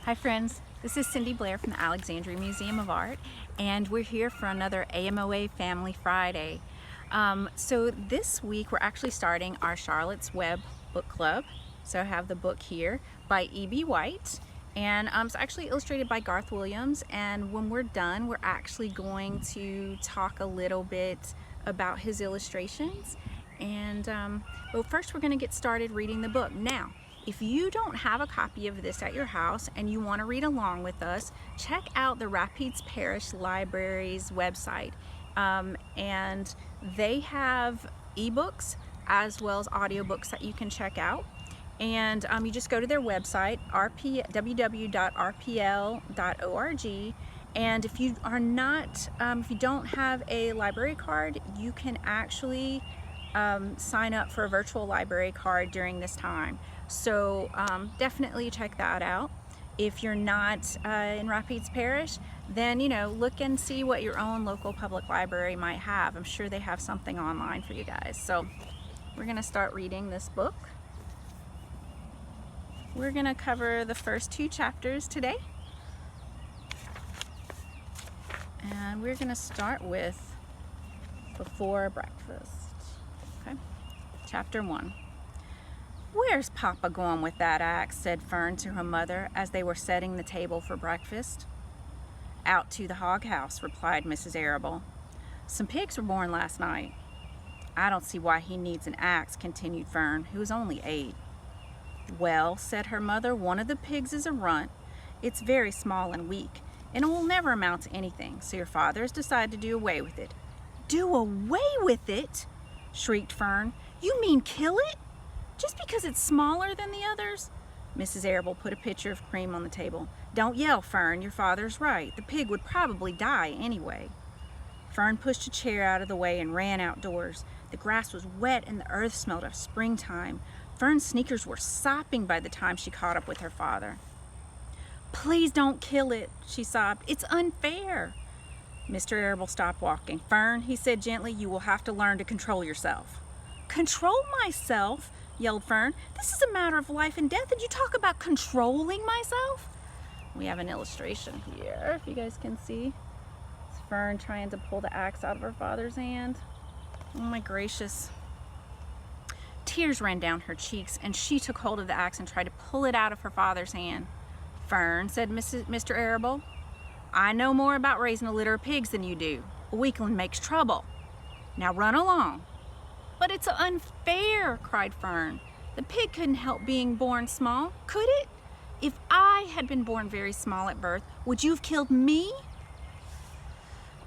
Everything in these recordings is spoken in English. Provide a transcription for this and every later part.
Hi friends, this is Cindy Blair from the Alexandria Museum of Art, and we're here for another AMoA Family Friday. So this week we're actually starting our Charlotte's Web book club. So I have the book here by E.B. White, and it's actually illustrated by Garth Williams, and when we're done we're actually going to talk a little bit about his illustrations. And well, first we're going to get started reading the book. Now, if you don't have a copy of this at your house and you want to read along with us, check out the Rapides Parish Library's website. And they have ebooks as well as audiobooks that you can check out. And you just go to their website, www.rpl.org. And if you are not, if you don't have a library card, you can actually sign up for a virtual library card during this time. So definitely check that out. If you're not in Rapides Parish, then look and see what your own local public library might have. I'm sure they have something online for you guys. So we're gonna start reading this book. We're gonna cover the first 2 chapters today. And we're gonna start with Before Breakfast. Okay, Chapter 1. "Where's Papa going with that axe?" said Fern to her mother as they were setting the table for breakfast. "Out to the hog house," replied Mrs. Arable. "Some pigs were born last night." "I don't see why he needs an axe," continued Fern, who was only 8. "Well," said her mother, "one of the pigs is a runt. It's very small and weak, and it will never amount to anything, so your father has decided to do away with it." "Do away with it?" shrieked Fern. "You mean kill it? Just because it's smaller than the others?" Mrs. Arable put a pitcher of cream on the table. "Don't yell, Fern. Your father's right. The pig would probably die anyway." Fern pushed a chair out of the way and ran outdoors. The grass was wet and the earth smelled of springtime. Fern's sneakers were sopping by the time she caught up with her father. "Please don't kill it," she sobbed. "It's unfair." Mr. Arable stopped walking. "Fern," he said gently, "you will have to learn to control yourself." "Control myself?" yelled Fern. "This is a matter of life and death, and you talk about controlling myself?" We have an illustration here, if you guys can see. It's Fern trying to pull the axe out of her father's hand. Oh my gracious. Tears ran down her cheeks, and she took hold of the axe and tried to pull it out of her father's hand. "Fern," said Mr. Arable, "I know more about raising a litter of pigs than you do. A weakling makes trouble. Now run along." "But it's unfair," cried Fern. "The pig couldn't help being born small, could it? If I had been born very small at birth, would you have killed me?"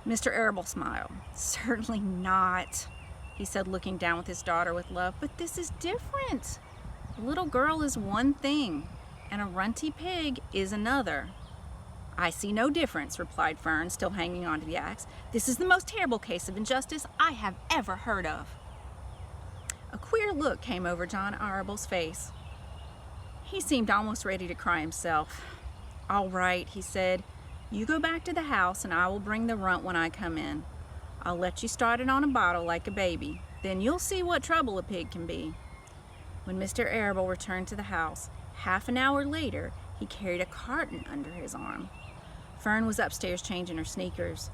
Mr. Arable smiled. "Certainly not," he said, looking down with his daughter with love. "But this is different. A little girl is one thing, and a runty pig is another." "I see no difference," replied Fern, still hanging on to the axe. "This is the most terrible case of injustice I have ever heard of." A queer look came over John Arable's face. He seemed almost ready to cry himself. "All right," he said. "You go back to the house and I will bring the runt when I come in. I'll let you start it on a bottle like a baby. Then you'll see what trouble a pig can be." When Mr. Arable returned to the house, half an hour later, he carried a carton under his arm. Fern was upstairs changing her sneakers.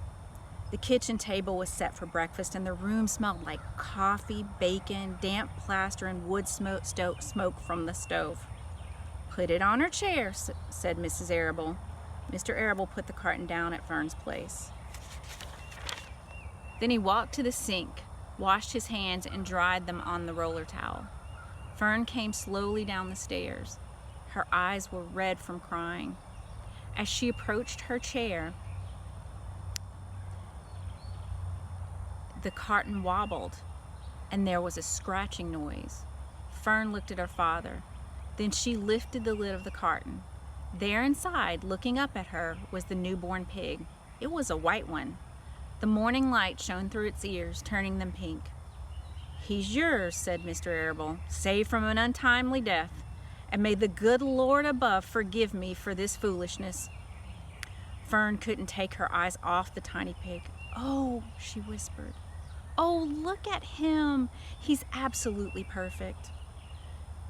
The kitchen table was set for breakfast, and the room smelled like coffee, bacon, damp plaster, and wood smoke from the stove. "Put it on her chair," said Mrs. Arable. Mr. Arable put the carton down at Fern's place. Then he walked to the sink, washed his hands, and dried them on the roller towel. Fern came slowly down the stairs. Her eyes were red from crying. As she approached her chair, the carton wobbled, and there was a scratching noise. Fern looked at her father. Then she lifted the lid of the carton. There inside, looking up at her, was the newborn pig. It was a white one. The morning light shone through its ears, turning them pink. "He's yours," said Mr. Arable, "saved from an untimely death. And may the good Lord above forgive me for this foolishness." Fern couldn't take her eyes off the tiny pig. "Oh," she whispered. "Oh, look at him. He's absolutely perfect."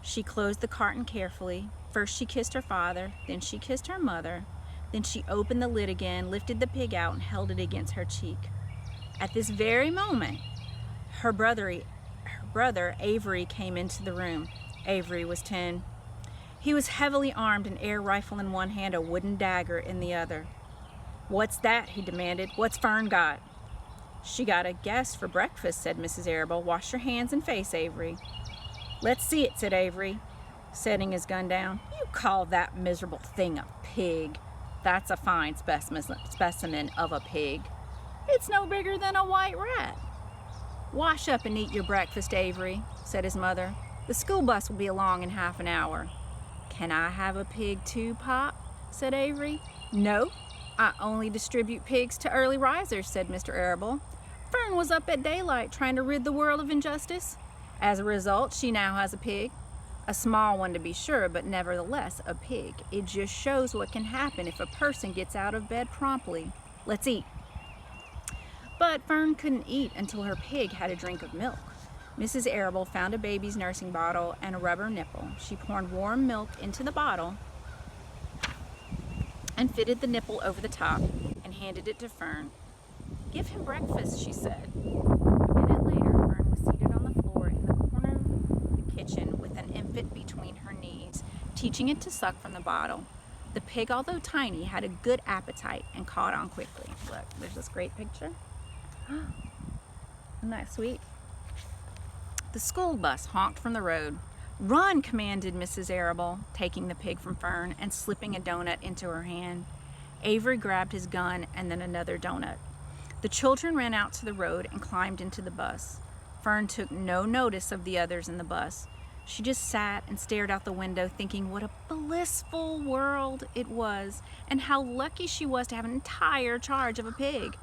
She closed the carton carefully. First she kissed her father, then she kissed her mother. Then she opened the lid again, lifted the pig out, and held it against her cheek. At this very moment, her brother Avery came into the room. Avery was 10. He was heavily armed, an air rifle in one hand, a wooden dagger in the other. "What's that?" he demanded. "What's Fern got?" "She got a guest for breakfast," said Mrs. Arable. "Wash your hands and face, Avery." "Let's see it," said Avery, setting his gun down. "You call that miserable thing a pig? That's a fine specimen of a pig. It's no bigger than a white rat." "Wash up and eat your breakfast, Avery," said his mother. "The school bus will be along in half an hour." "Can I have a pig too, Pop?" said Avery. "No, I only distribute pigs to early risers," said Mr. Arable. "Fern was up at daylight trying to rid the world of injustice. As a result, she now has a pig. A small one to be sure, but nevertheless a pig. It just shows what can happen if a person gets out of bed promptly. Let's eat." But Fern couldn't eat until her pig had a drink of milk. Mrs. Arable found a baby's nursing bottle and a rubber nipple. She poured warm milk into the bottle and fitted the nipple over the top and handed it to Fern. "Give him breakfast," she said. A minute later, Fern was seated on the floor in the corner of the kitchen with an infant between her knees, teaching it to suck from the bottle. The pig, although tiny, had a good appetite and caught on quickly. Look, there's this great picture. Isn't that sweet? The school bus honked from the road. "Run," commanded Mrs. Arable, taking the pig from Fern and slipping a donut into her hand. Avery grabbed his gun and then another donut. The children ran out to the road and climbed into the bus. Fern took no notice of the others in the bus. She just sat and stared out the window, thinking what a blissful world it was and how lucky she was to have an entire charge of a pig.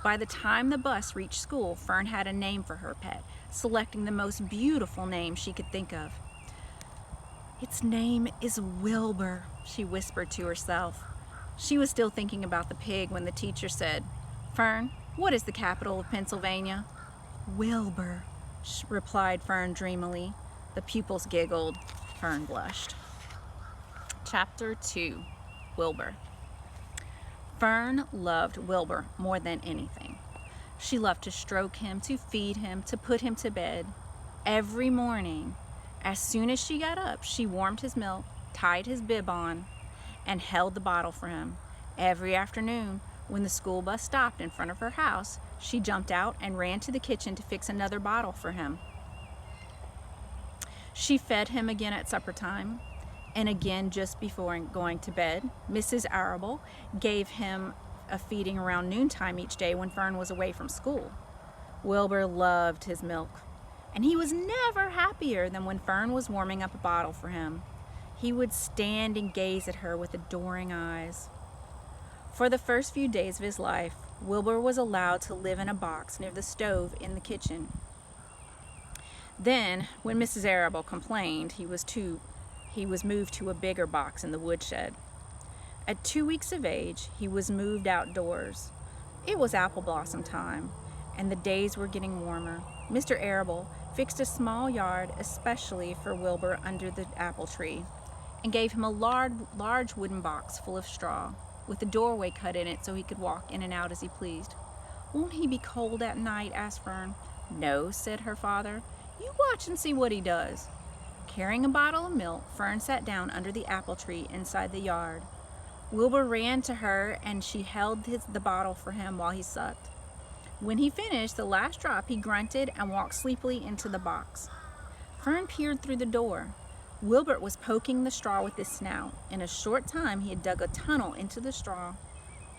By the time the bus reached school, Fern had a name for her pet, selecting the most beautiful name she could think of. "Its name is Wilbur," she whispered to herself. She was still thinking about the pig when the teacher said, "Fern, what is the capital of Pennsylvania?" "Wilbur," replied Fern dreamily. The pupils giggled. Fern blushed. Chapter 2, Wilbur. Fern loved Wilbur more than anything. She loved to stroke him, to feed him, to put him to bed. Every morning, as soon as she got up, she warmed his milk, tied his bib on, and held the bottle for him. Every afternoon, when the school bus stopped in front of her house, she jumped out and ran to the kitchen to fix another bottle for him. She fed him again at supper time, and again just before going to bed. Mrs. Arable gave him a feeding around noontime each day when Fern was away from school. Wilbur loved his milk, and he was never happier than when Fern was warming up a bottle for him. He would stand and gaze at her with adoring eyes. For the first few days of his life, Wilbur was allowed to live in a box near the stove in the kitchen. Then, when Mrs. Arable complained, he was moved to a bigger box in the woodshed. At 2 weeks of age, he was moved outdoors. It was apple blossom time, and the days were getting warmer. Mr. Arable fixed a small yard especially for Wilbur under the apple tree, and gave him a large wooden box full of straw, with a doorway cut in it so he could walk in and out as he pleased. "Won't he be cold at night?" asked Fern. "No," said her father. "You watch and see what he does." Carrying a bottle of milk, Fern sat down under the apple tree inside the yard. Wilbur ran to her and she held the bottle for him while he sucked. When he finished the last drop, he grunted and walked sleepily into the box. Fern peered through the door. Wilbur was poking the straw with his snout. In a short time, he had dug a tunnel into the straw.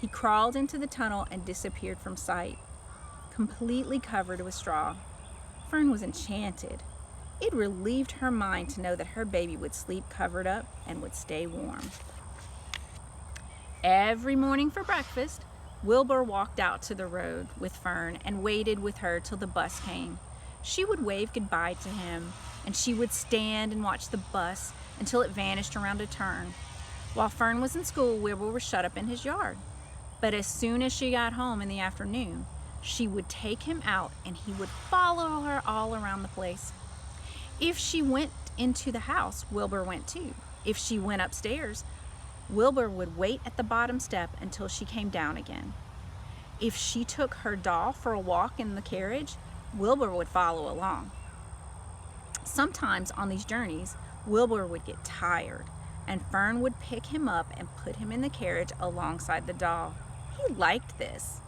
He crawled into the tunnel and disappeared from sight, completely covered with straw. Fern was enchanted. It relieved her mind to know that her baby would sleep covered up and would stay warm. Every morning for breakfast, Wilbur walked out to the road with Fern and waited with her till the bus came. She would wave goodbye to him, and she would stand and watch the bus until it vanished around a turn. While Fern was in school, Wilbur was shut up in his yard. But as soon as she got home in the afternoon, she would take him out and he would follow her all around the place. If she went into the house, Wilbur went too. If she went upstairs, Wilbur would wait at the bottom step until she came down again. If she took her doll for a walk in the carriage, Wilbur would follow along. Sometimes on these journeys, Wilbur would get tired, and Fern would pick him up and put him in the carriage alongside the doll. He liked this.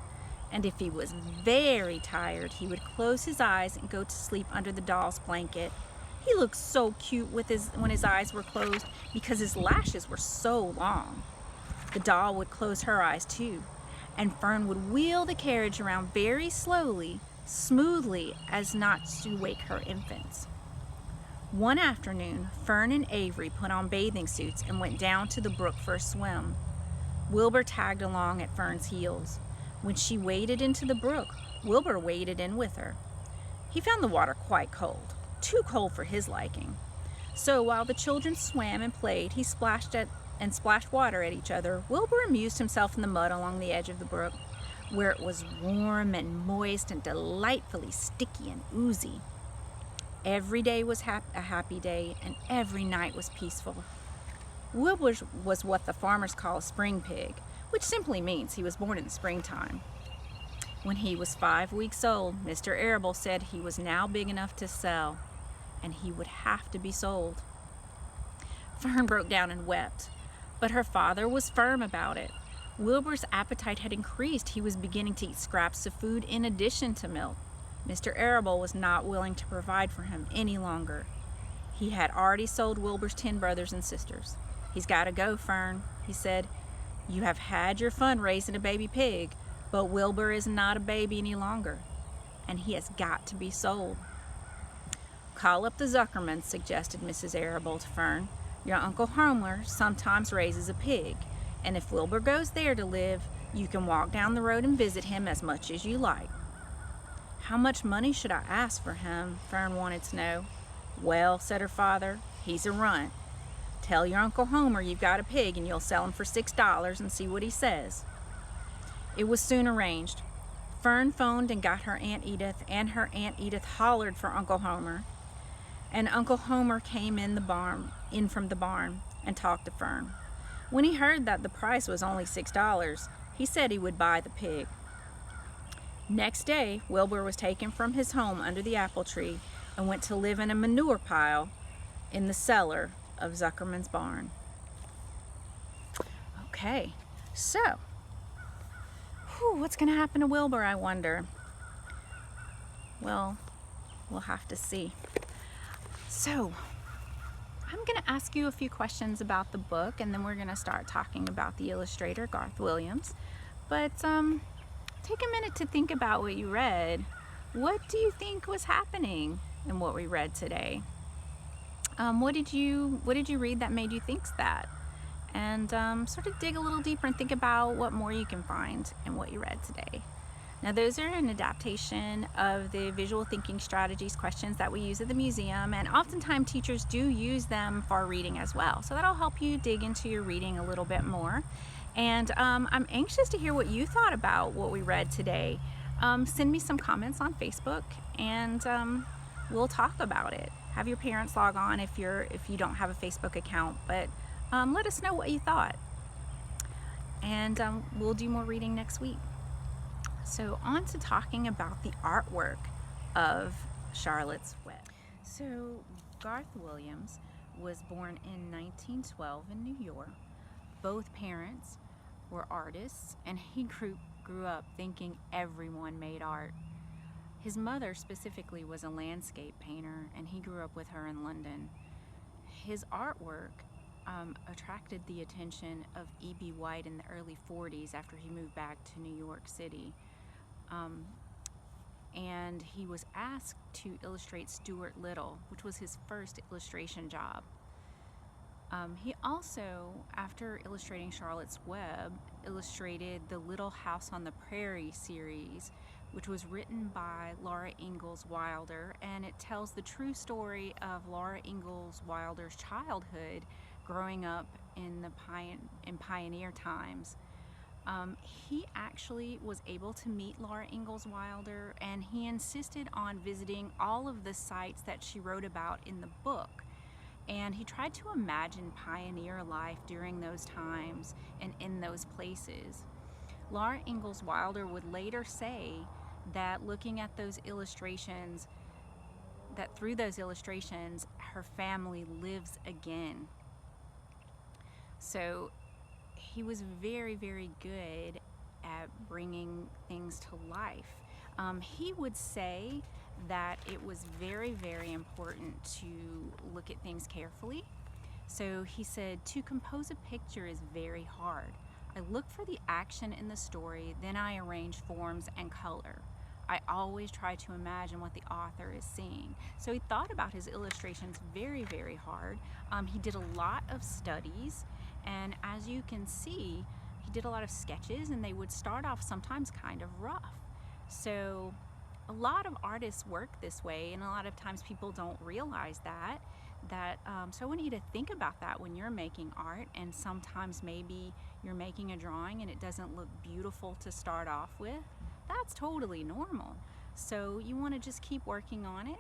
And if he was very tired, he would close his eyes and go to sleep under the doll's blanket. He looked so cute when his eyes were closed because his lashes were so long. The doll would close her eyes too, and Fern would wheel the carriage around very slowly, smoothly, as not to wake her infants. One afternoon, Fern and Avery put on bathing suits and went down to the brook for a swim. Wilbur tagged along at Fern's heels. When she waded into the brook, Wilbur waded in with her. He found the water quite cold, too cold for his liking. So while the children swam and played, he splashed water at each other. Wilbur amused himself in the mud along the edge of the brook, where it was warm and moist and delightfully sticky and oozy. Every day was a happy day, and every night was peaceful. Wilbur was what the farmers call a spring pig, which simply means he was born in the springtime. When he was 5 weeks old, Mr. Arable said he was now big enough to sell, and he would have to be sold. Fern broke down and wept, but her father was firm about it. Wilbur's appetite had increased. He was beginning to eat scraps of food in addition to milk. Mr. Arable was not willing to provide for him any longer. He had already sold Wilbur's 10 brothers and sisters. "He's got to go, Fern," he said. "You have had your fun raising a baby pig, but Wilbur is not a baby any longer, and he has got to be sold." "Call up the Zuckermans," suggested Mrs. Arable to Fern. "Your Uncle Homer sometimes raises a pig, and if Wilbur goes there to live, you can walk down the road and visit him as much as you like." "How much money should I ask for him?" Fern wanted to know. "Well," said her father, "he's a runt. Tell your Uncle Homer you've got a pig and you'll sell him for $6 and see what he says." It was soon arranged. Fern phoned and got her Aunt Edith, and her Aunt Edith hollered for Uncle Homer. And Uncle Homer came in from the barn and talked to Fern. When he heard that the price was only $6, he said he would buy the pig. Next day, Wilbur was taken from his home under the apple tree and went to live in a manure pile in the cellar of Zuckerman's barn. Okay, so, what's going to happen to Wilbur, I wonder? Well, we'll have to see. So, I'm going to ask you a few questions about the book, and then we're going to start talking about the illustrator, Garth Williams. But take a minute to think about what you read. What do you think was happening in what we read today? What did you read that made you think that? And sort of dig a little deeper and think about what more you can find in what you read today. Now, those are an adaptation of the visual thinking strategies questions that we use at the museum, and oftentimes teachers do use them for reading as well. So that'll help you dig into your reading a little bit more. And I'm anxious to hear what you thought about what we read today. Send me some comments on Facebook, and we'll talk about it. Have your parents log on if you don't have a Facebook account, but let us know what you thought. And we'll do more reading next week. So on to talking about the artwork of Charlotte's Web. So Garth Williams was born in 1912 in New York. Both parents were artists, and he grew up thinking everyone made art. His mother specifically was a landscape painter, and he grew up with her in London. His artwork attracted the attention of E.B. White in the early 40s after he moved back to New York City. And he was asked to illustrate Stuart Little, which was his first illustration job. He also, after illustrating Charlotte's Web, illustrated the Little House on the Prairie series, which was written by Laura Ingalls Wilder, and it tells the true story of Laura Ingalls Wilder's childhood growing up in pioneer times. He actually was able to meet Laura Ingalls Wilder, and he insisted on visiting all of the sites that she wrote about in the book. And he tried to imagine pioneer life during those times and in those places. Laura Ingalls Wilder would later say that looking at those illustrations, that through those illustrations, her family lives again. So he was very, very good at bringing things to life. He would say that it was very, very important to look at things carefully. So he said, to compose a picture is very hard. I look for the action in the story, then I arrange forms and color. I always try to imagine what the author is seeing. So he thought about his illustrations very, very hard. He did a lot of studies, and as you can see, he did a lot of sketches, and they would start off sometimes kind of rough. So a lot of artists work this way, and a lot of times people don't realize that. So I want you to think about that when you're making art, and sometimes maybe you're making a drawing and it doesn't look beautiful to start off with. That's totally normal. So you want to just keep working on it,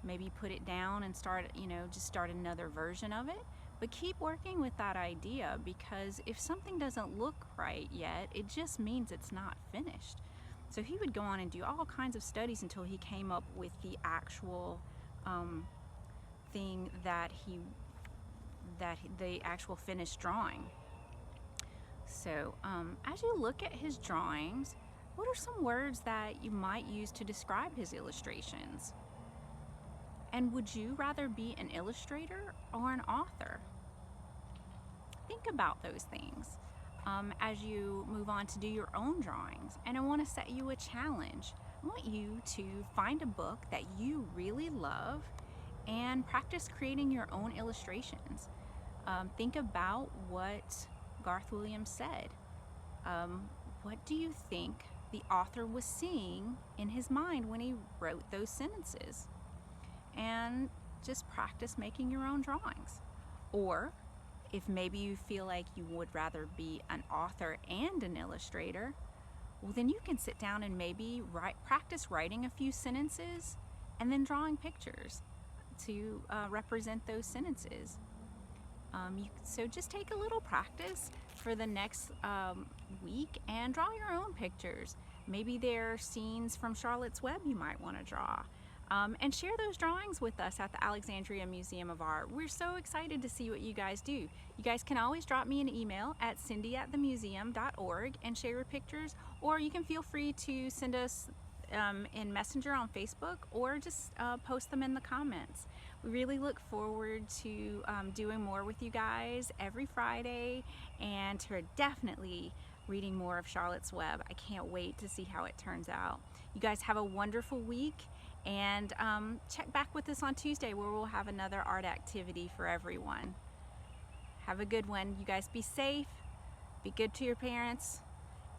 maybe put it down and start, just start another version of it. But keep working with that idea, because if something doesn't look right yet, it just means it's not finished. So he would go on and do all kinds of studies until he came up with the actual thing the actual finished drawing. So as you look at his drawings, what are some words that you might use to describe his illustrations? And would you rather be an illustrator or an author? Think about those things as you move on to do your own drawings. And I want to set you a challenge. I want you to find a book that you really love and practice creating your own illustrations. Think about what Garth Williams said. What do you think the author was seeing in his mind when he wrote those sentences? And just practice making your own drawings. Or if maybe you feel like you would rather be an author and an illustrator, well, then you can sit down and maybe practice writing a few sentences and then drawing pictures to represent those sentences. So just take a little practice for the next week and draw your own pictures. Maybe there are scenes from Charlotte's Web you might want to draw. And share those drawings with us at the Alexandria Museum of Art. We're so excited to see what you guys do. You guys can always drop me an email at cindy@themuseum.org and share your pictures, or you can feel free to send us in Messenger on Facebook, or just post them in the comments. We really look forward to doing more with you guys every Friday, and to definitely reading more of Charlotte's Web. I can't wait to see how it turns out. You guys have a wonderful week, and check back with us on Tuesday, where we'll have another art activity for everyone. Have a good one. You guys be safe, be good to your parents,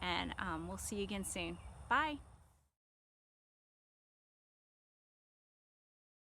and we'll see you again soon. Bye.